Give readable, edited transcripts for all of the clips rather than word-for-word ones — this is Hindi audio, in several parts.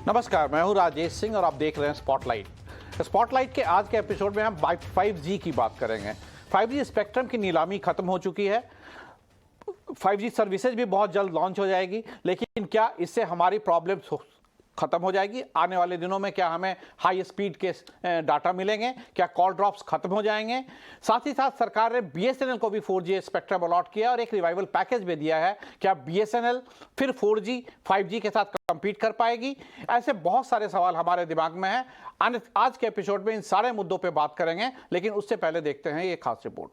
नमस्कार, मैं हूं राजेश सिंह और आप देख रहे हैं स्पॉटलाइट। स्पॉटलाइट के आज के एपिसोड में हम 5G की बात करेंगे। 5G स्पेक्ट्रम की नीलामी खत्म हो चुकी है। 5G सर्विसेज भी बहुत जल्द लॉन्च हो जाएगी, लेकिन क्या इससे हमारी प्रॉब्लम्स खत्म हो जाएगी? आने वाले दिनों में क्या हमें हाई स्पीड के डाटा मिलेंगे? क्या कॉल ड्रॉप्स खत्म हो जाएंगे? साथ ही साथ सरकार ने BSNL को भी 4G स्पेक्ट्रम अलॉट किया और एक रिवाइवल पैकेज भी दिया है। क्या BSNL फिर 4G 5G के साथ कंपीट कर पाएगी? ऐसे बहुत सारे सवाल हमारे दिमाग में हैं। आज के एपिसोड में इन सारे मुद्दों पर बात करेंगे, लेकिन उससे पहले देखते हैं ये खास रिपोर्ट।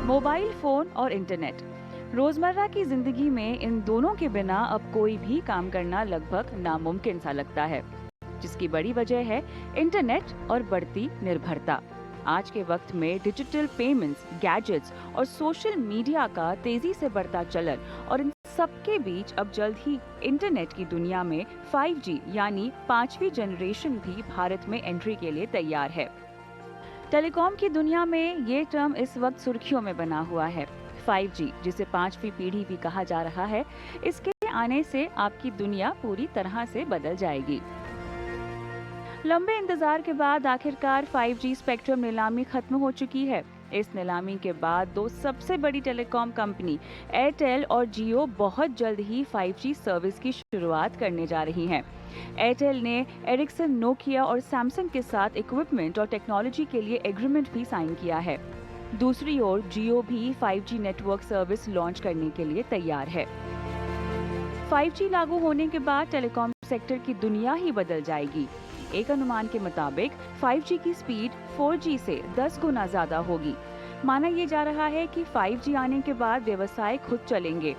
मोबाइल फोन और इंटरनेट रोजमर्रा की जिंदगी में इन दोनों के बिना अब कोई भी काम करना लगभग नामुमकिन सा लगता है, जिसकी बड़ी वजह है इंटरनेट और बढ़ती निर्भरता। आज के वक्त में डिजिटल पेमेंट्स, गैजेट्स और सोशल मीडिया का तेजी से बढ़ता चलन और इन सबके बीच अब जल्द ही इंटरनेट की दुनिया में 5G यानी 5वीं जनरेशन भी भारत में एंट्री के लिए तैयार है। टेलीकॉम की दुनिया में ये टर्म इस वक्त सुर्खियों में बना हुआ है। 5G, जिसे 5वीं पीढ़ी भी कहा जा रहा है, इसके आने से आपकी दुनिया पूरी तरह से बदल जाएगी। लंबे इंतजार के बाद आखिरकार 5G स्पेक्ट्रम नीलामी खत्म हो चुकी है। इस नीलामी के बाद दो सबसे बड़ी टेलीकॉम कंपनी एयरटेल और जियो बहुत जल्द ही 5G सर्विस की शुरुआत करने जा रही हैं। एयरटेल ने एरिक्सन, नोकिया और सैमसंग के साथ इक्विपमेंट और टेक्नोलॉजी के लिए एग्रीमेंट भी साइन किया है। दूसरी ओर जियो भी 5G नेटवर्क सर्विस लॉन्च करने के लिए तैयार है। 5G लागू होने के बाद टेलीकॉम सेक्टर की दुनिया ही बदल जाएगी। एक अनुमान के मुताबिक 5G की स्पीड 4G से 10 गुना ज्यादा होगी। माना यह जा रहा है कि 5G आने के बाद व्यवसाय खुद चलेंगे,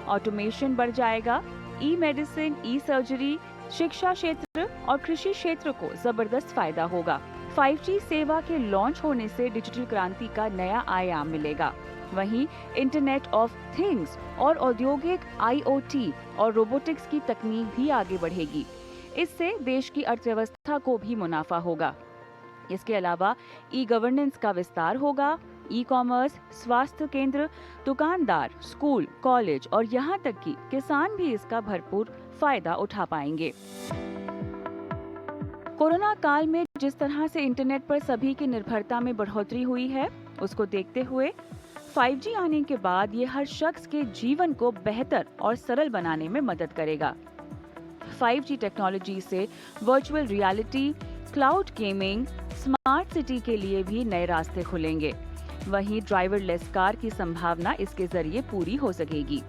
ऑटोमेशन बढ़ जाएगा, ई मेडिसिन, ई सर्जरी, शिक्षा क्षेत्र और कृषि क्षेत्र को जबरदस्त फायदा होगा। 5G सेवा के लॉन्च होने से डिजिटल क्रांति का नया आयाम मिलेगा। वहीं इंटरनेट ऑफ थिंग्स और औद्योगिक IoT और रोबोटिक्स की तकनीक भी आगे बढ़ेगी। इससे देश की अर्थव्यवस्था को भी मुनाफा होगा। इसके अलावा ई गवर्नेंस का विस्तार होगा। ई कॉमर्स, स्वास्थ्य केंद्र, दुकानदार, स्कूल, कॉलेज और यहाँ तक कि किसान भी इसका भरपूर फायदा उठा पाएंगे। कोरोना काल में जिस तरह से इंटरनेट पर सभी की निर्भरता में बढ़ोतरी हुई है, उसको देखते हुए 5G आने के बाद ये हर शख्स के जीवन को बेहतर और सरल बनाने में मदद करेगा। 5G टेक्नोलॉजी से virtual reality, cloud gaming, smart city के लिए भी नए रास्ते खुलेंगे। वहीं ड्राइवरलेस कार की संभावना इसके जरिए पूरी हो सकेगी।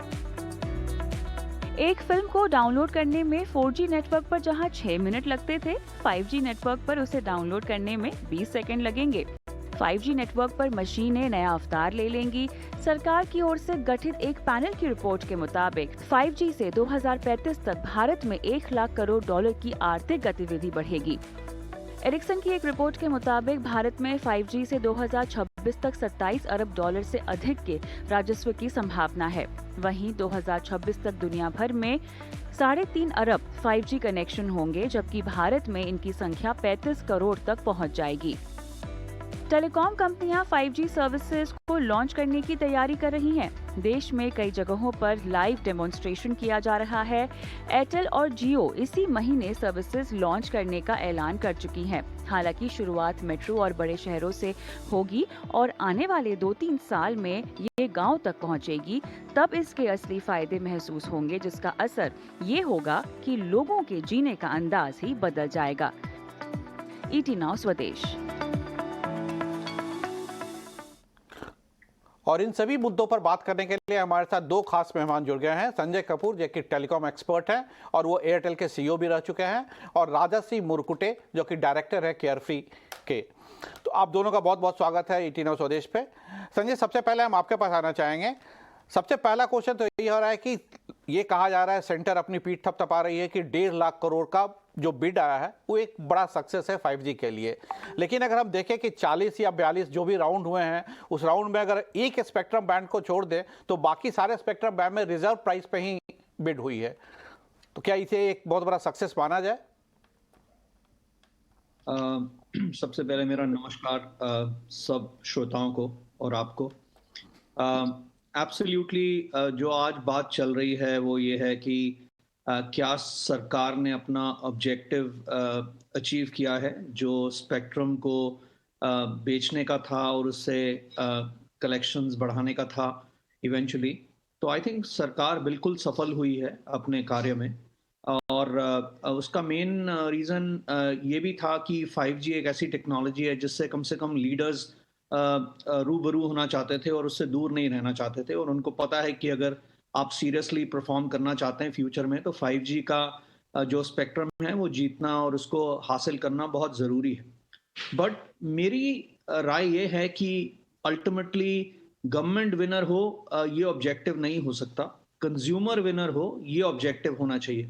एक फिल्म को डाउनलोड करने में 4G नेटवर्क पर जहां 6 मिनट लगते थे, 5G नेटवर्क पर उसे डाउनलोड करने में 20 सेकंड लगेंगे। 5G नेटवर्क पर मशीनें नया अवतार ले लेंगी। सरकार की ओर से गठित एक पैनल की रिपोर्ट के मुताबिक 5G से 2035 तक भारत में $1 लाख करोड़ की आर्थिक गतिविधि बढ़ेगी। एरिक्सन की एक रिपोर्ट के मुताबिक भारत में 5G से 2026 तक $27 अरब से अधिक के राजस्व की संभावना है। वहीं 2026 तक दुनिया भर में 3.5 अरब 5G कनेक्शन होंगे, जबकि भारत में इनकी संख्या 35 करोड़ तक पहुंच जाएगी। टेलीकॉम कंपनियां 5G सर्विसेज को लॉन्च करने की तैयारी कर रही हैं। देश में कई जगहों पर लाइव डेमोन्स्ट्रेशन किया जा रहा है। एयरटेल और जियो इसी महीने सर्विसेज लॉन्च करने का ऐलान कर चुकी हैं। हालांकि शुरुआत मेट्रो और बड़े शहरों से होगी और आने वाले 2-3 साल में ये गांव तक पहुंचेगी। तब इसके असली फायदे महसूस होंगे, जिसका असर ये होगा कि लोगों के जीने का अंदाज ही बदल जाएगा। ET नाउ स्वदेश। और इन सभी मुद्दों पर बात करने के लिए हमारे साथ दो खास मेहमान जुड़ गए हैं। संजय कपूर, जो कि टेलीकॉम एक्सपर्ट हैं और वो एयरटेल के CEO भी रह चुके हैं, और राजासी मुरकुटे, जो कि डायरेक्टर है केयरफ्री के। तो आप दोनों का बहुत बहुत स्वागत है ET नाउ स्वदेश पे। संजय, सबसे पहले हम आपके पास आना चाहेंगे। सबसे पहला क्वेश्चन तो यही हो रहा है कि ये कहा जा रहा है, सेंटर अपनी पीठ थपथपा रही है कि 1.5 लाख करोड़ का जो बिड आया है वो एक बड़ा सक्सेस है 5G के लिए। लेकिन अगर हम देखें कि 40 या 42 जो भी राउंड हुए हैं, उस राउंड में अगर एक स्पेक्ट्रम बैंड को छोड़ दें तो बाकी सारे स्पेक्ट्रम बैंड में रिजर्व प्राइस पे ही बिड हुई है। तो क्या इसे एक बहुत बड़ा सक्सेस माना जाए? सबसे पहले मेरा नमस्कार सब श्रोताओं को और आपको। एब्सोल्युटली जो आज बात चल रही है वो ये है कि क्या सरकार ने अपना ऑब्जेक्टिव अचीव किया है जो स्पेक्ट्रम को बेचने का था और उससे कलेक्शंस बढ़ाने का था इवेंचुअली। तो आई थिंक सरकार बिल्कुल सफल हुई है अपने कार्य में। और उसका मेन रीज़न ये भी था कि 5G एक ऐसी टेक्नोलॉजी है जिससे कम से कम लीडर्स रूबरू होना चाहते थे और उससे दूर नहीं रहना चाहते थे, और उनको पता है कि अगर आप सीरियसली परफॉर्म करना चाहते हैं फ्यूचर में तो 5G का जो स्पेक्ट्रम है वो जीतना और उसको हासिल करना बहुत ज़रूरी है। बट मेरी राय ये है कि अल्टीमेटली गवर्नमेंट विनर हो ये ऑब्जेक्टिव नहीं हो सकता, कंज्यूमर विनर हो ये ऑब्जेक्टिव होना चाहिए।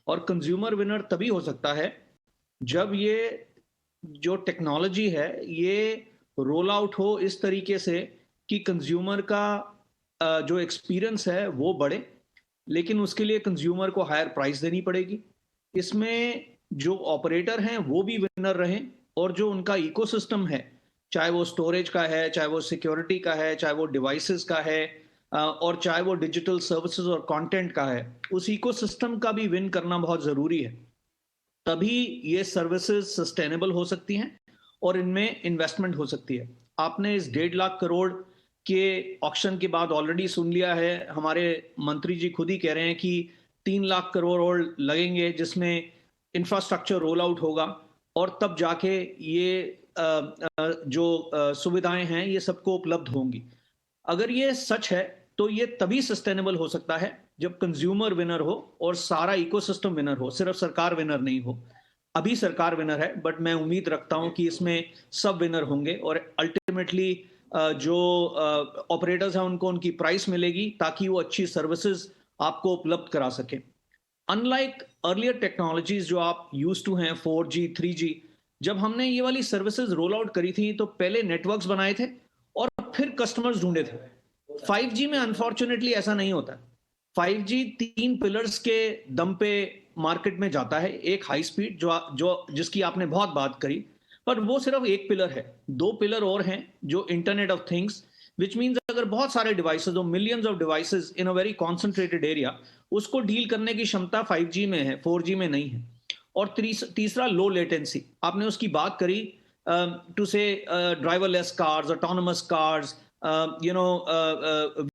और कंज्यूमर विनर तभी हो सकता है जब ये जो टेक्नोलॉजी है ये रोल आउट हो इस तरीके से कि कंज्यूमर का जो एक्सपीरियंस है वो बढ़े, लेकिन उसके लिए कंज्यूमर को हायर प्राइस देनी पड़ेगी। इसमें जो ऑपरेटर हैं वो भी विनर रहें और जो उनका इकोसिस्टम है, चाहे वो स्टोरेज का है, चाहे वो सिक्योरिटी का है, चाहे वो डिवाइसेस का है और चाहे वो डिजिटल सर्विसेज और कंटेंट का है, उस इकोसिस्टम का भी विन करना बहुत ज़रूरी है। तभी ये सर्विसेज सस्टेनेबल हो सकती हैं और इनमें इन्वेस्टमेंट हो सकती है। आपने इस 1.5 लाख करोड़ के ऑक्शन के बाद ऑलरेडी सुन लिया है, हमारे मंत्री जी खुद ही कह रहे हैं कि 3 लाख करोड़ और लगेंगे जिसमें इंफ्रास्ट्रक्चर रोल आउट होगा और तब जाके ये जो सुविधाएं हैं ये सबको उपलब्ध होंगी। अगर ये सच है तो ये तभी सस्टेनेबल हो सकता है जब कंज्यूमर विनर हो और सारा इकोसिस्टम विनर हो, सिर्फ सरकार विनर नहीं हो। अभी सरकार विनर है बट मैं उम्मीद रखता हूं कि इसमें सब विनर होंगे और अल्टीमेटली जो ऑपरेटर्स हैं उनको उनकी प्राइस मिलेगी ताकि वो अच्छी सर्विसेज आपको उपलब्ध करा सके। अनलाइक अर्लियर टेक्नोलॉजीज जो आप यूज टू हैं 4G 3G, जब हमने ये वाली सर्विसेज रोल आउट करी थी तो पहले नेटवर्क्स बनाए थे और फिर कस्टमर्स ढूंढे थे। 5G में अनफॉर्चुनेटली ऐसा नहीं होता। 5G 3 पिलर्स के दम पे मार्केट में जाता है। एक हाई स्पीड जो जिसकी आपने बहुत बात करी, पर वो सिर्फ एक पिलर है। 2 पिलर और हैं जो internet of things, which means अगर बहुत सारे डिवाइसेज हो, millions of devices in a very concentrated area, उसको डील करने की क्षमता 5G में है, 4G में नहीं है। और तीसरा लो लेटेंसी, आपने उसकी बात करी टू से driverless cars, autonomous cars,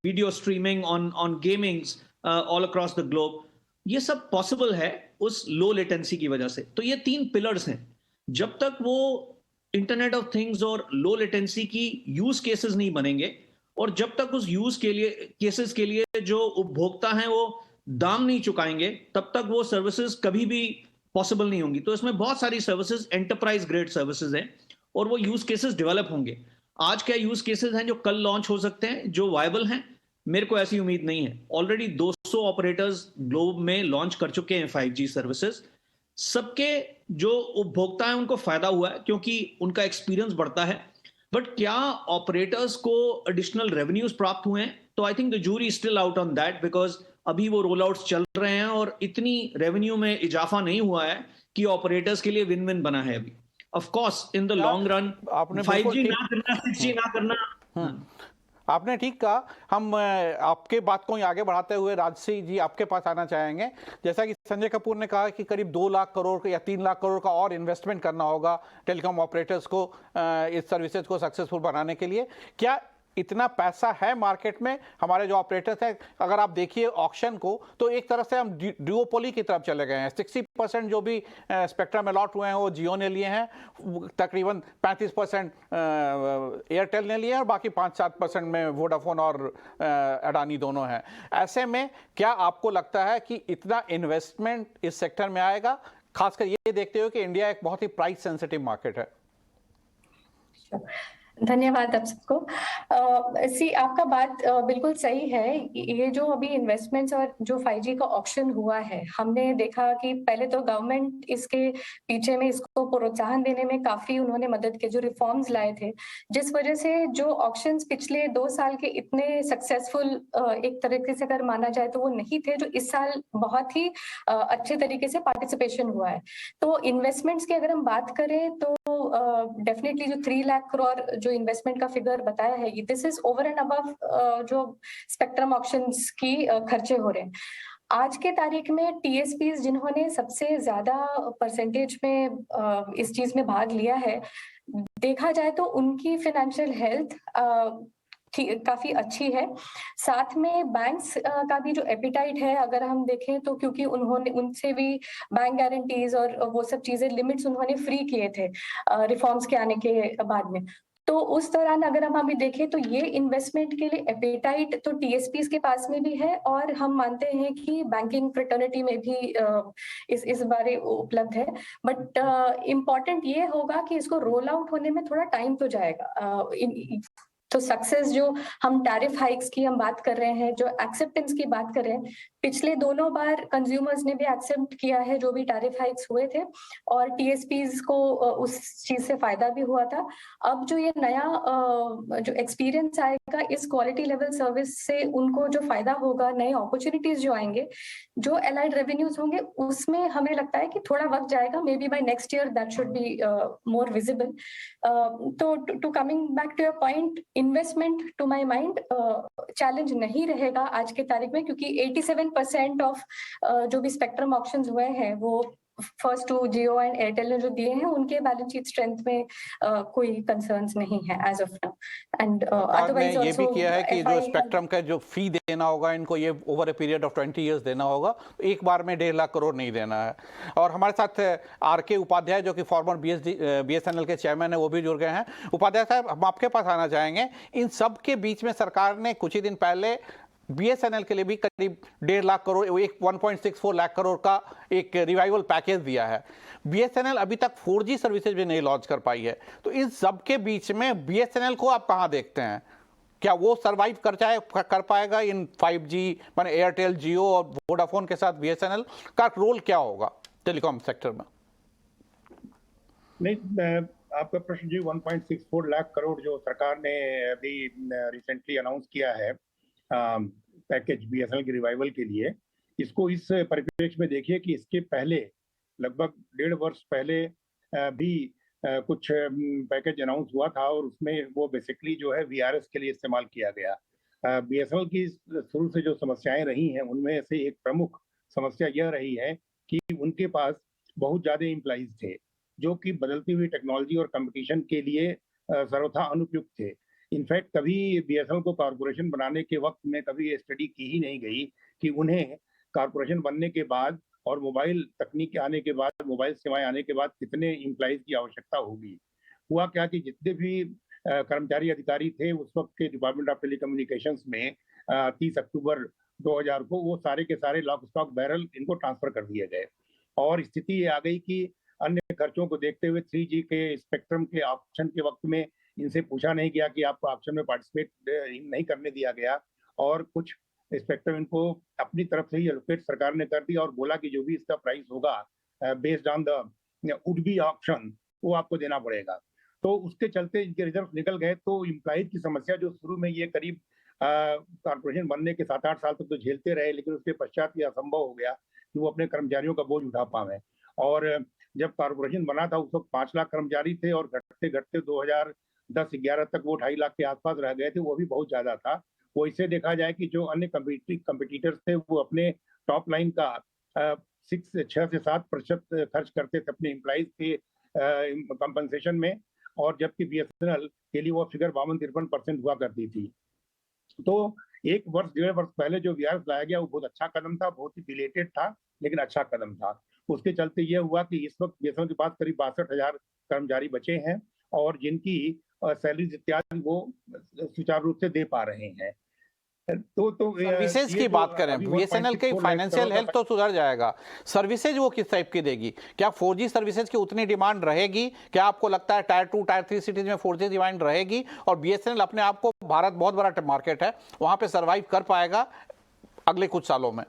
video streaming on gamings all across the globe, ये सब पॉसिबल है उस लो लेटेंसी की वजह से। तो ये 3 पिलर्स हैं। जब तक वो इंटरनेट ऑफ थिंग्स और लो लेटेंसी की यूज केसेस नहीं बनेंगे और जब तक उस यूज के लिए केसेस के लिए जो उपभोक्ता हैं वो दाम नहीं चुकाएंगे, तब तक वो सर्विसेज कभी भी पॉसिबल नहीं होंगी। तो इसमें बहुत सारी सर्विसेज एंटरप्राइज ग्रेड सर्विसेज हैं और वो यूज केसेस डेवलप होंगे। आज क्या यूज केसेस हैं जो कल लॉन्च हो सकते हैं, जो वायबल हैं? मेरे को ऐसी उम्मीद नहीं है। ऑलरेडी 200 ऑपरेटर्स ग्लोब में लॉन्च कर चुके हैं 5G सर्विसेज। सबके जो उपभोक्ता हैं उनको फायदा हुआ है क्योंकि उनका एक्सपीरियंस बढ़ता है। बट क्या ऑपरेटर्स को एडिशनल रेवेन्यूज प्राप्त हुए हैं? तो I think the jury still out on that, because अभी वो रोल आउट्स चल रहे हैं और इतनी रेवेन्यू में इजाफा नहीं हुआ है कि ऑपरेटर्स के लिए विन विन बना है अभी। Of course in the long run 5G ना करना, 6G ना करना। आपने ठीक कहा। हम आपके बात को आगे बढ़ाते हुए राजश्री जी आपके पास आना चाहेंगे। जैसा कि संजय कपूर ने कहा कि करीब 2 लाख करोड़ या 3 लाख करोड़ का और इन्वेस्टमेंट करना होगा टेलीकॉम ऑपरेटर्स को इस सर्विसेज को सक्सेसफुल बनाने के लिए। क्या इतना पैसा है मार्केट में? हमारे जो ऑपरेटर्स हैं, अगर आप देखिए ऑक्शन को, तो एक तरह से हम ड्यूओपोली की तरफ चले गए हैं। 60% जो भी स्पेक्ट्रम अलॉट हुए हैं वो जियो ने लिए हैं, तकरीबन 35% एयरटेल ने लिए हैं और बाकी 5-7% में वोडाफोन और अडानी दोनों हैं। ऐसे में क्या आपको लगता है कि इतना इन्वेस्टमेंट इस सेक्टर में आएगा, खासकर ये देखते हुए कि इंडिया एक बहुत ही प्राइस सेंसिटिव मार्केट है? धन्यवाद आप सबको। आपका बात बिल्कुल सही है। ये जो अभी इन्वेस्टमेंट्स और जो 5G का ऑक्शन हुआ है, हमने देखा कि पहले तो गवर्नमेंट इसके पीछे में इसको प्रोत्साहन देने में काफी उन्होंने मदद की, जो रिफॉर्म्स लाए थे, जिस वजह से जो ऑक्शंस पिछले 2 साल के इतने सक्सेसफुल एक तरीके से अगर माना जाए तो वो नहीं थे, जो इस साल बहुत ही अच्छे तरीके से पार्टिसिपेशन हुआ है। तो इन्वेस्टमेंट्स की अगर हम बात करें तो डेफिनेटली जो 3 लाख करोड़ जो इन्वेस्टमेंट का फिगर बताया है, this is over and above जो स्पेक्ट्रम ऑक्शंस की खर्चे हो रहे हैं। आज के तारीख में टीएसपीज जिन्होंने सबसे ज्यादा परसेंटेज में इस चीज में भाग लिया है, देखा जाए तो उनकी फाइनेंशियल हेल्थ काफी अच्छी है। साथ में बैंक्स का भी जो एपिटाइट है अगर हम देखें तो, क्योंकि उन्होंने उनसे भी बैंक गारंटीज और वो सब चीजें लिमिट्स उन्होंने फ्री किए थे रिफॉर्म्स के आने के बाद में। तो उस दौरान अगर हम अभी देखें तो ये इन्वेस्टमेंट के लिए एपेटाइट तो टीएसपीज के पास में भी है, और हम मानते हैं कि बैंकिंग फ्रेटर्निटी में भी इस बारे उपलब्ध है। बट इम्पॉर्टेंट ये होगा कि इसको रोल आउट होने में थोड़ा टाइम तो जाएगा। तो सक्सेस जो हम टैरिफ हाइक्स की हम बात कर रहे हैं, जो एक्सेप्टेंस की बात कर रहे हैं, पिछले दोनों बार कंज्यूमर्स ने भी एक्सेप्ट किया है जो भी टैरिफ हाइक्स हुए थे, और टीएसपीज को उस चीज से फायदा भी हुआ था। अब जो ये नया जो एक्सपीरियंस आएगा इस क्वालिटी लेवल सर्विस से, उनको जो फायदा होगा, नए अपॉर्चुनिटीज जो आएंगे, जो एलाइड रेवेन्यूज होंगे, उसमें हमें लगता है कि थोड़ा वक्त जाएगा। May be by next year that should be more visible. तो to coming back to your point, investment to my mind challenge नहीं रहेगा आज के तारीख में, क्योंकि 87% ऑफ जो भी स्पेक्ट्रम ऑक्शंस हुए हैं वो first to Jio and Airtel ने जो दिए हैं, उनके बैलेंस शीट स्ट्रेंथ में कोई कंसर्न्स नहीं है as of now. And otherwise ये भी आल्सो किया है कि जो स्पेक्ट्रम का जो फी देना होगा इनको, ये over a period of 20 years देना होगा, एक बार में 1.5 लाख करोड़ नहीं देना है। और हमारे साथ आर.के. उपाध्याय जो कि फॉर्मर बीएसएनएल के चेयरमैन है, वो भी जुड़ गए हैं। उपाध्याय साहब, हम आपके पास आना चाहेंगे। इन सब के बीच में सरकार ने कुछ ही दिन पहले बीएसएनएल के लिए भी करीब 1.5 लाख करोड़, 1.64 लाख करोड़ का एक रिवाइवल पैकेज दिया है। बीएसएनएल अभी तक 4G सर्विसेज भी नहीं लॉन्च कर पाई है। तो इन सब के बीच में बीएसएनएल को आप कहां देखते हैं? क्या वो सरवाइव कर पाएगा इन 5G, माने एयरटेल, जियो और वोडाफोन के साथ बीएसएनएल का रोल क्या होगा टेलीकॉम सेक्टर में? नहीं, आपका प्रश्न जी 1.64 लाख करोड़ जो सरकार ने अभी रिसेंटली अनाउंस किया है पैकेज बीएसएनएल के रिवाइवल के लिए, इसको इस परिप्रेक्ष्य में देखिए कि इसके पहले लगभग 1.5 वर्ष पहले भी कुछ पैकेज अनाउंस हुआ था, और उसमें वो बेसिकली जो है वीआरएस के लिए इस्तेमाल किया गया। बीएसएनएल की शुरू से जो समस्याएं रही हैं उनमें से एक प्रमुख समस्या यह रही है कि उनके पास बहुत ज्यादा एम्प्लॉइज थे जो कि बदलती हुई टेक्नोलॉजी और कंपटीशन के लिए सर्वथा अनुपयुक्त थे। इनफैक्ट कभी बीएसएनएल को कॉर्पोरेशन बनाने के वक्त में कभी ये स्टडी की ही नहीं गई कि उन्हें कॉर्पोरेशन बनने के बाद और मोबाइल तकनीक आने के बाद, मोबाइल सेवाएं आने के बाद कितने एम्प्लॉइज की आवश्यकता होगी। हुआ क्या कि जितने भी कर्मचारी अधिकारी थे उस वक्त के डिपार्टमेंट ऑफ टेलीकम्युनिकेशंस में 30 अक्टूबर 2000 को वो सारे के सारे लॉक स्टॉक बैरल इनको ट्रांसफर कर दिए गए, और स्थिति ये आ गई कि अन्य खर्चों को देखते हुए 3G के स्पेक्ट्रम के ऑप्शन के वक्त में इनसे पूछा नहीं गया कि आपको ऑप्शन में पार्टिसिपेट नहीं करने दिया गया, और कुछ स्पेक्ट्रम इनको अपनी तरफ से ही एलोकेट सरकार ने कर दिया और बोला कि जो भी इसका प्राइस होगा based on the would be option वो आपको देना पड़ेगा। तो उसके चलते इनके रिजर्व निकल गए। तो इम्प्लॉइज की समस्या जो शुरू में ये करीब कॉर्पोरेशन बनने के 7-8 साल तक तो झेलते रहे, लेकिन उसके पश्चात ये असंभव हो गया कि वो अपने कर्मचारियों का बोझ उठा पाए। और जब कॉर्पोरेशन बना था उस वक्त 5 लाख कर्मचारी थे, और घटते घटते 2010-11 तक वो 2.5 लाख के आसपास रह गए थे, वो भी बहुत ज्यादा था। वो इससे देखा जाए कि जो अन्य कंपटीटर्स थे वो अपने टॉप लाइन का 6 से 7% खर्च करते थे अपने एम्प्लॉइज के कंपनसेशन में, और जबकि बीएसएनएल के लिए वो फिगर 52-53% हुआ करती थी। तो 1 वर्ष 1.5 वर्ष पहले जो वीआरएस लाया गया वो बहुत अच्छा कदम था, बहुत ही डिलेटेड था लेकिन अच्छा कदम था। उसके चलते ये हुआ कि इस वक्त बीएसएनएल के पास करीब 62,000 कर्मचारी बचे हैं, और जिनकी सैलरीज इत्यादि वो सुचारू रूप से दे पा रहे हैं। तो सर्विसेज ये की जो बात करें, अभी बीएसएनएल की 1.64 लाख फाइनेंशियल करोड़ हेल्थ का तो सुधर जाएगा, सर्विसेज वो किस टाइप की देगी? क्या 4G सर्विसेज की उतनी डिमांड रहेगी? क्या आपको लगता है टायर 2 टायर 3 सिटीज में 4G डिमांड रहेगी? और बीएसएनएल अपने आप को, भारत बहुत बड़ा मार्केट है, वहां पे सर्वाइव कर पाएगा अगले कुछ सालों में?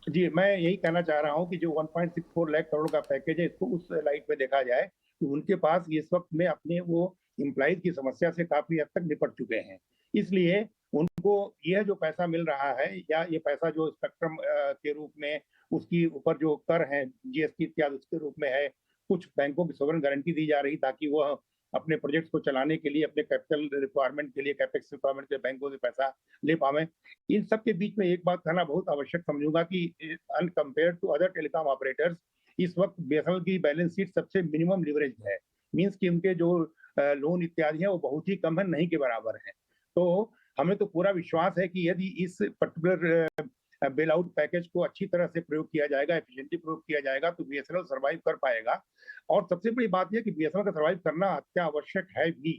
जी, मैं यही कहना चाह रहा हूँ कि जो 1.64 लाख करोड़ का पैकेज है, इसको उस लाइट में देखा जाए कि उनके पास इस वक्त में अपने वो एम्प्लॉइज की समस्या से काफी हद तक निपट चुके हैं। इसलिए उनको यह जो पैसा मिल रहा है, या ये पैसा जो स्पेक्ट्रम के रूप में, उसकी ऊपर जो कर है जीएसटी इत्यादि, उसके रूप में है, कुछ बैंकों की सोवरेन गारंटी दी जा रही ताकि वह अपने प्रोजेक्ट्स को चलाने के लिए, अपने कैपिटल रिक्वायरमेंट के लिए, कैपेक्स रिक्वायरमेंट के बैंकों से पैसा ले पावे। इन सब के बीच में एक बात कहना बहुत आवश्यक समझूंगा कि अनकम्पेयर टू अदर टेलीकॉम ऑपरेटर्स, इस वक्त बीएसएनएल की बैलेंस शीट सबसे मिनिमम लीवरेज है। मींस कि उनके जो लोन इत्यादि है वो बहुत ही कम है, नहीं के बराबर है। तो हमें तो पूरा विश्वास है कि यदि इस पर्टिकुलर बेल आउट पैकेज को अच्छी तरह से प्रयोग किया जाएगा, एफिशिएंटली प्रयोग किया जाएगा, तो बीएसएनएल सर्वाइव कर पाएगा। और सबसे बड़ी बात यह कि बीएसएनएल का सर्वाइव करना अत्यावश्यक है भी।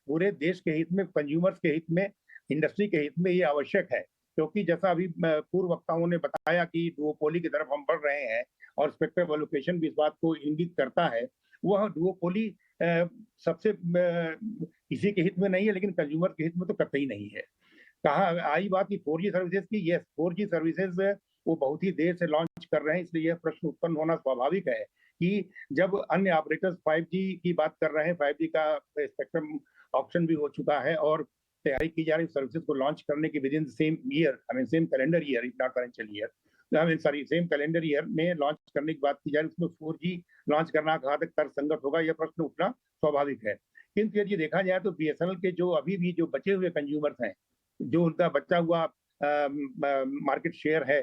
पूरे देश के हित में, कंज्यूमर्स के हित में, इंडस्ट्री के हित में ये आवश्यक है, क्योंकि जैसा अभी पूर्व वक्ताओं ने बताया कि डुओपोली की तरफ हम बढ़ रहे हैं और स्पेक्ट्रम एलोकेशन भी इस बात को इंगित करता है। वह डुओपोली सबसे किसी के हित में नहीं है, लेकिन कंज्यूमर के हित में तो कतई नहीं है। कहा आई बात की 4G सर्विसेज की, यस 4G सर्विसेज वो बहुत ही देर से लॉन्च कर रहे हैं, इसलिए यह प्रश्न उत्पन्न होना स्वाभाविक है कि जब अन्य ऑपरेटर्स 5G की बात कर रहे हैं, 5G का स्पेक्ट्रम ऑप्शन भी हो चुका है और तैयारी की जा रही सर्विसेज को लॉन्च करने की with in same year, same calendar year, if not financial year, same calendar year में लॉन्च करने की बात की जा रही है, उसमें 4G लॉन्च करना कहाँ तक तर्कसंगत होगा, यह प्रश्न उठना स्वाभाविक है। किंतु यदि देखा जाए तो बीएसएनएल के जो अभी भी जो बचे हुए कंज्यूमर्स हैं, जो उनका बचा हुआ मार्केट शेयर है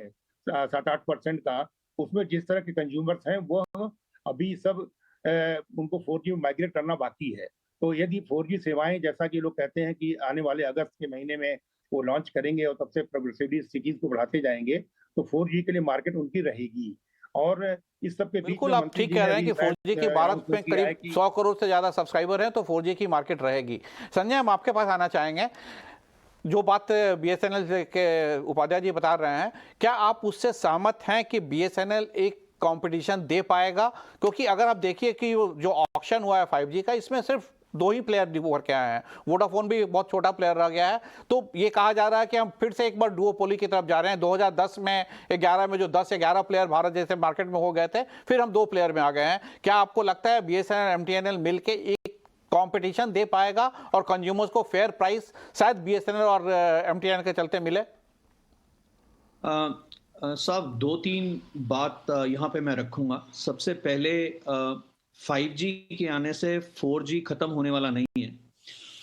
7-8% का, उसमें जिस तरह के कंज्यूमर्स हैं वह अभी सब उनको 4G में माइग्रेट करना बाकी है। तो यदि 4G सेवाएं, जैसा कि लोग कहते हैं कि आने वाले अगस्त के महीने में वो लॉन्च करेंगे और तब से प्रोग्रेसिवली सिटीज को बढ़ाते जाएंगे, तो 4G के लिए मार्केट उनकी रहेगी। और इस सब के बीच बिल्कुल में आप ठीक कह रहे हैं कि 4G की भारत में करीब 100 करोड़ से ज्यादा सब्सक्राइबर हैं, तो 4G की मार्केट रहेगी। संजय, हम आपके पास आना चाहेंगे। जो बात बीएसएनएल के उपाध्याय जी बता रहे हैं, क्या आप उससे सहमत हैं कि बीएसएनएल एक कंपटीशन दे पाएगा? क्योंकि अगर आप देखिए कि जो ऑक्शन हुआ है 5G का, इसमें सिर्फ 2 ही प्लेयर उभर के आए हैं, वोडाफोन भी बहुत छोटा प्लेयर रह गया है। तो ये कहा जा रहा है कि हम फिर से एक बार डुओपोली की तरफ जा रहे हैं। 2010 में 11 में जो 10-11 प्लेयर भारत जैसे मार्केट में हो गए थे, फिर हम 2 प्लेयर में आ गए हैं। क्या आपको लगता है बीएसएनएल एमटीएनएल मिलके एक कंपटीशन दे पाएगा और कंज्यूमर्स को फेयर प्राइस शायद बीएसएनएल और एमटीएनएल के चलते मिले? साहब 2-3 बात यहाँ पे मैं रखूंगा। सबसे पहले 5G के आने से 4G खत्म होने वाला नहीं है।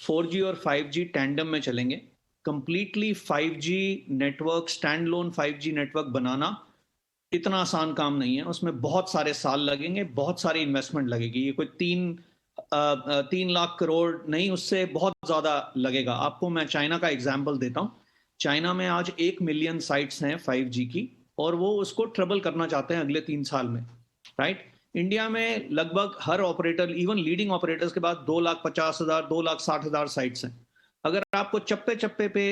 4G और 5G टैंडम में चलेंगे। Completely 5G network, stand alone 5G network बनाना इतना आसान काम नहीं है। उसमें बहुत सारे साल लगेंगे, बहुत सारी इन्वेस्टमेंट लगेगी। ये कोई 3 लाख करोड़ नहीं, उससे बहुत ज्यादा लगेगा। आपको मैं चाइना का एग्जाम्पल देता हूँ। चाइना में आज 1 मिलियन साइट्स हैं 5G की, और वो उसको ट्रिपल करना चाहते हैं अगले 3 साल में, राइट। इंडिया में लगभग हर ऑपरेटर, इवन लीडिंग ऑपरेटर्स के पास 2,50,000 2,60,000 साइट्स हैं। अगर आपको चप्पे चप्पे पे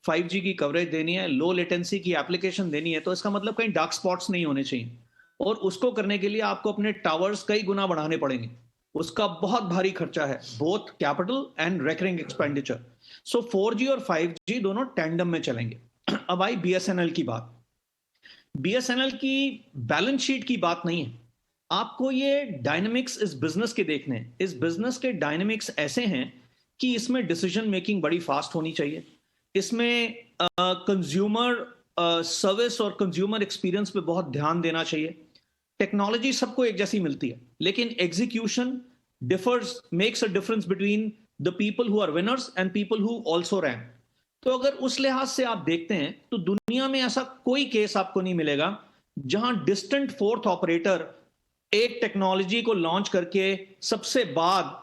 5G की कवरेज देनी है, लो लेटेंसी की एप्लीकेशन देनी है, तो इसका मतलब कहीं डार्क स्पॉट्स नहीं होने चाहिए। और उसको करने के लिए आपको अपने टावर्स कई गुना बढ़ाने पड़ेंगे। उसका बहुत भारी खर्चा है, both capital and recurring expenditure. So 4G और 5G दोनों टैंडम में चलेंगे। अब आई बीएसएनएल की बात। बीएसएनएल की बैलेंस शीट की बात नहीं है, आपको ये डायनेमिक्स इस बिजनेस के देखने हैं। इस बिजनेस के डायनेमिक्स ऐसे हैं कि इसमें डिसीजन मेकिंग बड़ी फास्ट होनी चाहिए। इसमें कंज्यूमर सर्विस और कंज्यूमर एक्सपीरियंस पे बहुत ध्यान देना चाहिए। टेक्नोलॉजी सबको एक जैसी मिलती है, लेकिन execution differs, makes a difference between the people who are winners and people who also rank. तो अगर उस लिहाज से आप देखते हैं तो दुनिया में ऐसा कोई केस आपको नहीं मिलेगा जहां डिस्टेंट फोर्थ ऑपरेटर एक टेक्नोलॉजी को लॉन्च करके सबसे बाद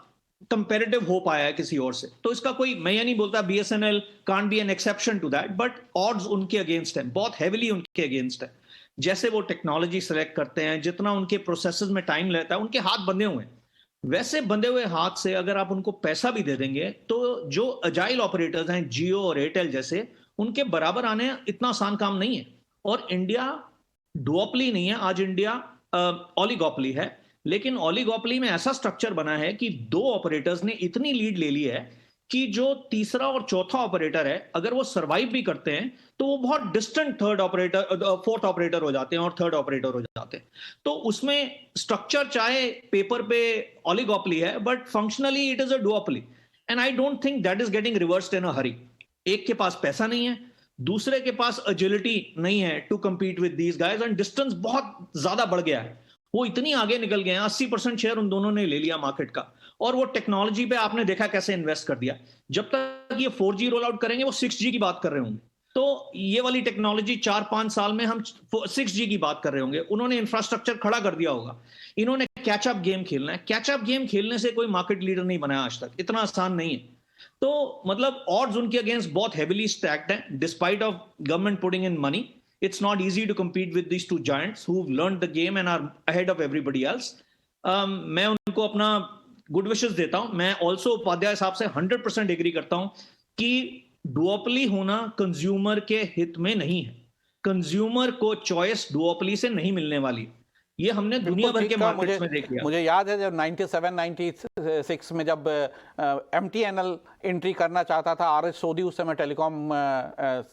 कंपैरेटिव हो पाया है किसी और से। तो इसका कोई, मैं ये नहीं बोलता BSNL can't be an exception to that, but odds उनके अगेंस्ट है, बहुत हेविली उनके अगेंस्ट है। जैसे वो टेक्नोलॉजी सेलेक्ट करते हैं, जितना उनके प्रोसेसेस में टाइम लेता है, उनके हाथ बंधे हुए हैं। वैसे बंधे हुए हाथ से अगर आप उनको पैसा भी दे देंगे, तो जो अजाइल ऑपरेटर्स हैं, जियो और एयरटेल जैसे, उनके बराबर आने इतना आसान काम नहीं है। और इंडिया डुओपली नहीं है, आज इंडिया ओलिगोपली है, लेकिन ओलिगोपली में ऐसा स्ट्रक्चर बना है कि 2 ऑपरेटर्स ने इतनी लीड ले ली है कि जो तीसरा और चौथा ऑपरेटर है, अगर वो सर्वाइव भी करते हैं तो वो बहुत डिस्टेंट फोर्थ ऑपरेटर हो जाते हैं और थर्ड ऑपरेटर हो जाते हैं। तो उसमें स्ट्रक्चर चाहे पेपर पे ओलिगोपली है, but functionally it is a duopoly, and I don't think that is getting reversed in a hurry. एक के पास पैसा नहीं है, दूसरे के पास एजिलिटी नहीं है to compete with these guys, and distance बहुत ज्यादा बढ़ गया है। वो इतनी आगे निकल गए हैं, 80% शेयर उन दोनों ने ले लिया मार्केट का, और वो टेक्नोलॉजी पे आपने देखा कैसे इन्वेस्ट कर दिया। जब तक ये 4G रोल आउट करेंगे वो 6G की बात कर रहे होंगे, तो ये वाली टेक्नोलॉजी 4-5 साल में हम 6G की बात कर रहे होंगे। उन्होंने इंफ्रास्ट्रक्चर खड़ा कर दिया होगा, इन्होंने कैचअप गेम खेलना है। कैचअप गेम खेलने से कोई मार्केट लीडर नहीं बनाया आज तक, इतना आसान नहीं है। तो मतलब ऑड्स उनके अगेंस्ट बहुत हेवीली स्टैक्ड हैं, despite of government putting in money. It's not easy to compete with these two giants who've learned the game and are ahead of everybody else. मैं उनको अपना गुड विशेस देता हूं। मैं ऑल्सो उपाध्याय साहब से 100% एग्री करता हूं कि डुओपली होना कंज्यूमर के हित में नहीं है। कंज्यूमर को चॉइस डुओपली से नहीं मिलने वाली, ये हमने दुनिया भर के मार्केट्स में देख लिया। मुझे याद है जब 97-96 में जब MTNL एंट्री करना चाहता था, RS सोधी उस समय टेलीकॉम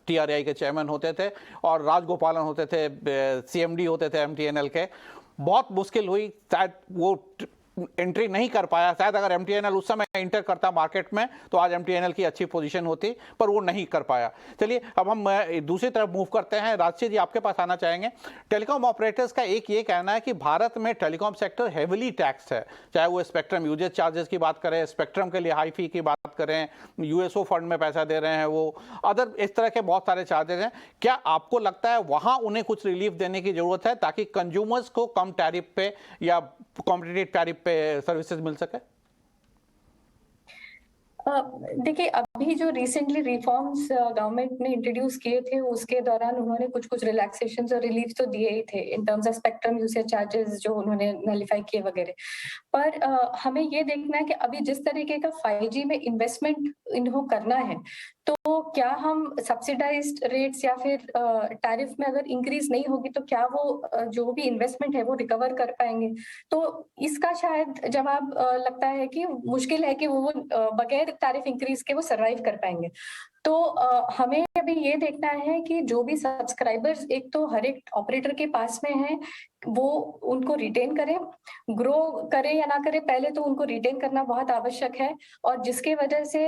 TRAI के चेयरमैन होते थे और राजगोपालन होते थे, CMD होते थे MTNL के। बहुत मुश्किल हुई, शायद वो एंट्री नहीं कर पाया। शायद अगर MTNL उस समय एंटर करता मार्केट में तो आज MTNL की अच्छी पोजीशन होती, पर वो नहीं कर पाया। चलिए अब हम दूसरी तरफ मूव करते हैं। राजश्री जी आपके पास आना चाहेंगे। टेलीकॉम ऑपरेटर्स का एक ये कहना है कि भारत में टेलीकॉम सेक्टर हेविली टैक्स है, चाहे वो स्पेक्ट्रम यूजेज चार्जेस की बात करें, स्पेक्ट्रम के लिए हाई फी की बात करें, USO फंड में पैसा दे रहे हैं, वो अदर इस तरह के बहुत सारे चार्जेस हैं। क्या आपको लगता है वहां उन्हें कुछ रिलीफ देने की जरूरत है ताकि कंज्यूमर्स को कम टैरिफ पे या कॉम्पिटिटिव टैरिफ पे सर्विसेज मिल सके? देखिए, अभी जो रिसेंटली रिफॉर्म्स गवर्नमेंट ने इंट्रोड्यूस किए थे उसके दौरान उन्होंने कुछ रिलैक्सेशंस और रिलीफ तो दिए ही थे in terms of spectrum usage charges जो उन्होंने नलिफाई किए वगैरह। पर हमें ये देखना है कि अभी जिस तरीके का 5G में इन्वेस्टमेंट इन्हों करना है, तो क्या हम सब्सिडाइज्ड रेट्स या फिर टैरिफ में अगर इंक्रीज नहीं होगी तो क्या वो जो भी इन्वेस्टमेंट है वो रिकवर कर पाएंगे? तो इसका शायद जवाब लगता है कि मुश्किल है कि वो बगैर टैरिफ इंक्रीज के वो सर्वाइव कर पाएंगे। तो हमें अभी ये देखना है कि जो भी सब्सक्राइबर्स एक तो हर एक ऑपरेटर के पास में है वो उनको रिटेन करें, ग्रो करें या ना करें, पहले तो उनको रिटेन करना बहुत आवश्यक है। और जिसके वजह से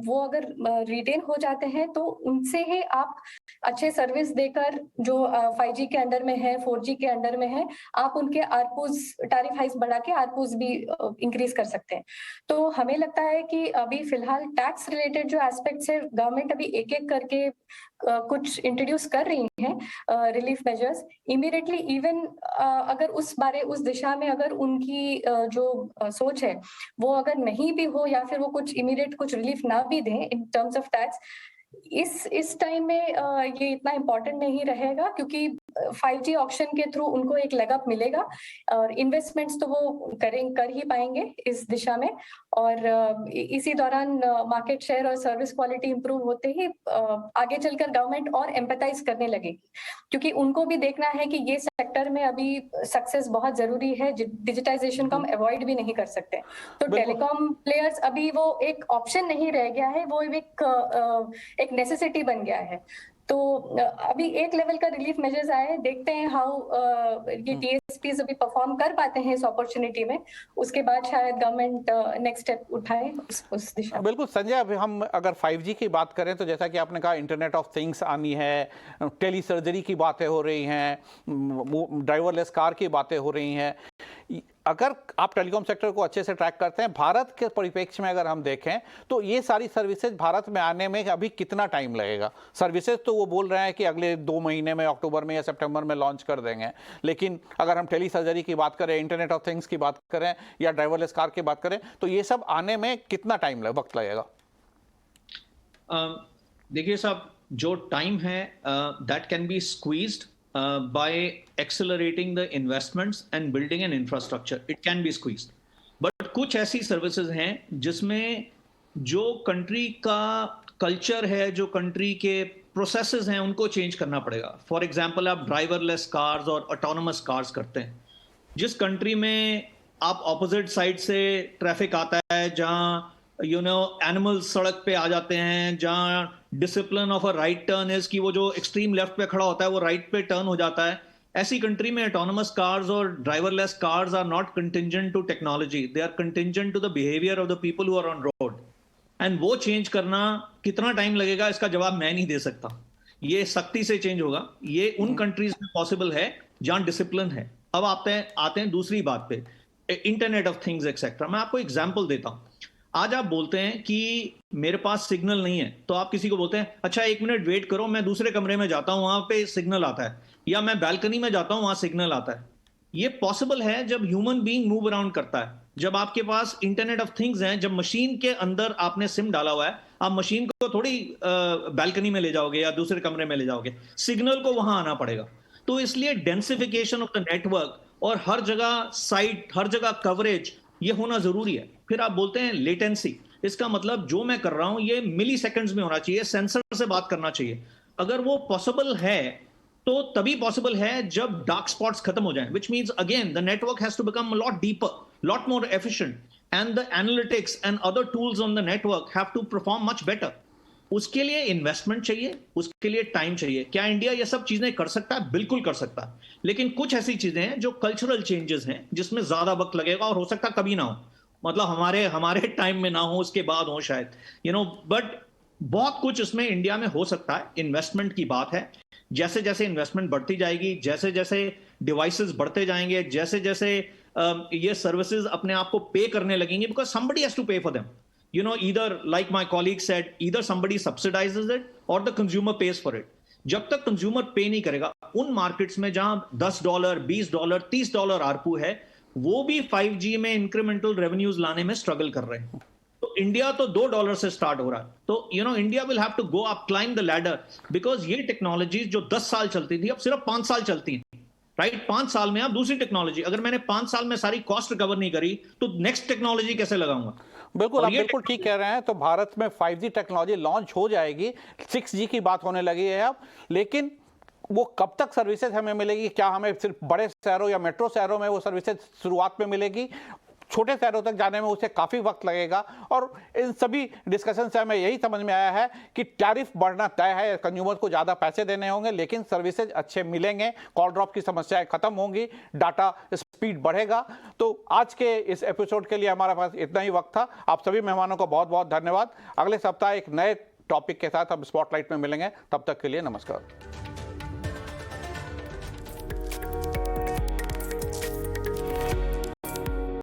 वो अगर रिटेन हो जाते हैं तो उनसे ही आप अच्छे सर्विस देकर जो 5G के अंडर में है, 4G के अंडर में है, आप उनके आरपूज टैरिफ हाइस बढ़ा के आरपूज भी इंक्रीज कर सकते हैं। तो हमें लगता है कि अभी फिलहाल टैक्स रिलेटेड जो एस्पेक्ट्स है गवर्नमेंट अभी एक एक करके कुछ इंट्रोड्यूस कर रही है रिलीफ मेजर्स। इमीडिएटली इवन अगर उस दिशा में अगर उनकी जो सोच है वो अगर नहीं भी हो या फिर वो कुछ इमीडिएट कुछ रिलीफ ना भी दें इन टर्म्स ऑफ टैक्स, इस टाइम में ये इतना इम्पोर्टेंट नहीं रहेगा क्योंकि 5G ऑक्शन के थ्रू उनको एक लेग अप मिलेगा और इन्वेस्टमेंट्स तो वो कर ही पाएंगे इस दिशा में। और इसी दौरान मार्केट शेयर और सर्विस क्वालिटी इंप्रूव होते ही आगे चलकर गवर्नमेंट और एम्पैथाइज करने लगेगी, क्योंकि उनको भी देखना है कि ये सेक्टर में अभी सक्सेस बहुत जरूरी है, डिजिटाइजेशन को हम अवॉइड भी नहीं कर सकते। तो टेलीकॉम प्लेयर्स अभी वो एक ऑप्शन नहीं रह गया है, वो एक नेसेसिटी बन गया है। तो अभी एक लेवल का रिलीफ मेजर्स आए, देखते हैं हाउ ये TSPs अभी परफॉर्म कर पाते हैं इस अपॉर्चुनिटी में, उसके बाद शायद गवर्नमेंट नेक्स्ट स्टेप उठाए उस दिशा में। बिल्कुल संजय, अभी हम अगर 5G की बात करें तो जैसा कि आपने कहा इंटरनेट ऑफ थिंग्स आनी है, टेली सर्जरी की बातें हो रही हैं, ड्राइवरलेस कार की बातें हो रही हैं। अगर आप टेलीकॉम सेक्टर को अच्छे से ट्रैक करते हैं, भारत के परिप्रेक्ष्य में अगर हम देखें तो ये सारी सर्विसेज भारत में आने में अभी कितना टाइम लगेगा? सर्विसेज तो वो बोल रहे हैं कि अगले 2 महीने में, अक्टूबर में या सितंबर में लॉन्च कर देंगे, लेकिन अगर हम टेली सर्जरी की बात करें, इंटरनेट ऑफ थिंग्स की बात करें या ड्राइवरलेस कार की बात करें तो ये सब आने में कितना वक्त लगेगा? देखिए साहब, जो टाइम है that can be squeezed by accelerating the investments and building an infrastructure. It can be squeezed. But कुछ ऐसी सर्विसेज हैं जिसमें जो कंट्री का कल्चर है, जो कंट्री के प्रोसेसेस हैं, उनको चेंज करना पड़ेगा। फॉर एग्जांपल, आप ड्राइवरलेस कार्स और ऑटोनोमस कार्स करते हैं। जिस कंट्री में आप ऑपोजिट साइड से ट्रैफिक आता है, जहां एनिमल्स सड़क पे आ जाते हैं, जहां discipline of a right turn is कि वो जो एक्सट्रीम लेफ्ट पे खड़ा होता है वो राइट पे टर्न हो जाता है, ऐसी कंट्री में ऑटोनोमस कार्स और driverless cars are not contingent to technology, they are contingent to the behaviour of the people who are on road. And वो चेंज करना कितना टाइम लगेगा, इसका जवाब मैं नहीं दे सकता। ये सख्ती से चेंज होगा, ये उन कंट्रीज में पॉसिबल है जहां डिसिप्लिन है। अब आते हैं दूसरी बात पे, इंटरनेट ऑफ थिंग्स एक्सेट्रा। मैं आपको एग्जांपल देता हूं। आज आप बोलते हैं कि मेरे पास सिग्नल नहीं है, तो आप किसी को बोलते हैं अच्छा 1 मिनट वेट करो, मैं दूसरे कमरे में जाता हूं, वहां पे सिग्नल आता है, या मैं बैल्कनी में जाता हूं, वहां सिग्नल आता है। ये पॉसिबल है जब ह्यूमन बीइंग मूव अराउंड करता है, जब आपके पास इंटरनेट ऑफ थिंग्स हैं, जब मशीन के अंदर आपने सिम डाला हुआ है, आप मशीन को थोड़ी बैल्कनी में ले जाओगे या दूसरे कमरे में ले जाओगे, सिग्नल को वहां आना पड़ेगा। तो इसलिए डेंसिफिकेशन ऑफ द नेटवर्क और हर जगह साइट, हर जगह कवरेज, ये होना जरूरी है। फिर आप बोलते हैं लेटेंसी, इसका मतलब जो मैं कर रहा हूं ये मिली सेकेंड्स में होना चाहिए, सेंसर से बात करना चाहिए। अगर वो पॉसिबल है तो तभी पॉसिबल है जब डार्क स्पॉट्स खत्म हो जाएं, which means again the network has to become a lot deeper, lot more efficient, and the analytics and other tools on the network have to perform much better. उसके लिए इन्वेस्टमेंट चाहिए, उसके लिए टाइम चाहिए। क्या इंडिया ये सब चीजें कर सकता है? बिल्कुल कर सकता है, लेकिन कुछ ऐसी चीजें हैं जो कल्चरल चेंजेस हैं जिसमें ज्यादा वक्त लगेगा और हो सकता है कभी ना हो, मतलब हमारे टाइम में ना हो, उसके बाद हो शायद, बट बहुत कुछ इसमें इंडिया में हो सकता है। इन्वेस्टमेंट की बात है, जैसे जैसे इन्वेस्टमेंट बढ़ती जाएगी, जैसे जैसे डिवाइसेस बढ़ते जाएंगे, जैसे जैसे ये सर्विसेज अपने आप को पे करने लगेंगे, बिकॉज समबडी हैज टू पे for them, either like my colleague said, either somebody subsidizes it or the consumer pays for it. जब तक कंज्यूमर पे नहीं करेगा, उन मार्केट्स में जहां $10, $20, $30 आरपू है, वो भी 5G में इंक्रीमेंटल रेवेन्यूज लाने में स्ट्रगल कर रहे हैं। तो इंडिया तो $2 से स्टार्ट हो रहा है। तो India will have to go up, climb the ladder, because ये टेक्नोलॉजीज जो 10 साल चलती थी अब सिर्फ 5 साल चलती हैं, राइट? 5 साल में आप दूसरी टेक्नोलॉजी, अगर मैंने 5 साल में सारी कॉस्ट रिकवर नहीं करी तो नेक्स्ट टेक्नोलॉजी कैसे लगाऊंगा? बिल्कुल, आप बिल्कुल ठीक कह रहे हैं। तो भारत में 5G टेक्नोलॉजी लॉन्च हो जाएगी, 6G की बात होने लगी है अब, लेकिन वो कब तक सर्विसेज हमें मिलेगी? क्या हमें सिर्फ बड़े शहरों या मेट्रो शहरों में वो सर्विसेज शुरुआत में मिलेगी? छोटे शहरों तक जाने में उसे काफ़ी वक्त लगेगा। और इन सभी डिस्कशन से हमें यही समझ में आया है कि टैरिफ बढ़ना तय है, कंज्यूमर को ज़्यादा पैसे देने होंगे, लेकिन सर्विसेज अच्छे मिलेंगे, कॉल ड्रॉप की समस्याएं खत्म होंगी, डाटा स्पीड बढ़ेगा। तो आज के इस एपिसोड के लिए हमारे पास इतना ही वक्त था। आप सभी मेहमानों को बहुत बहुत धन्यवाद। अगले सप्ताह एक नए टॉपिक के साथ हम स्पॉटलाइट में मिलेंगे, तब तक के लिए नमस्कार।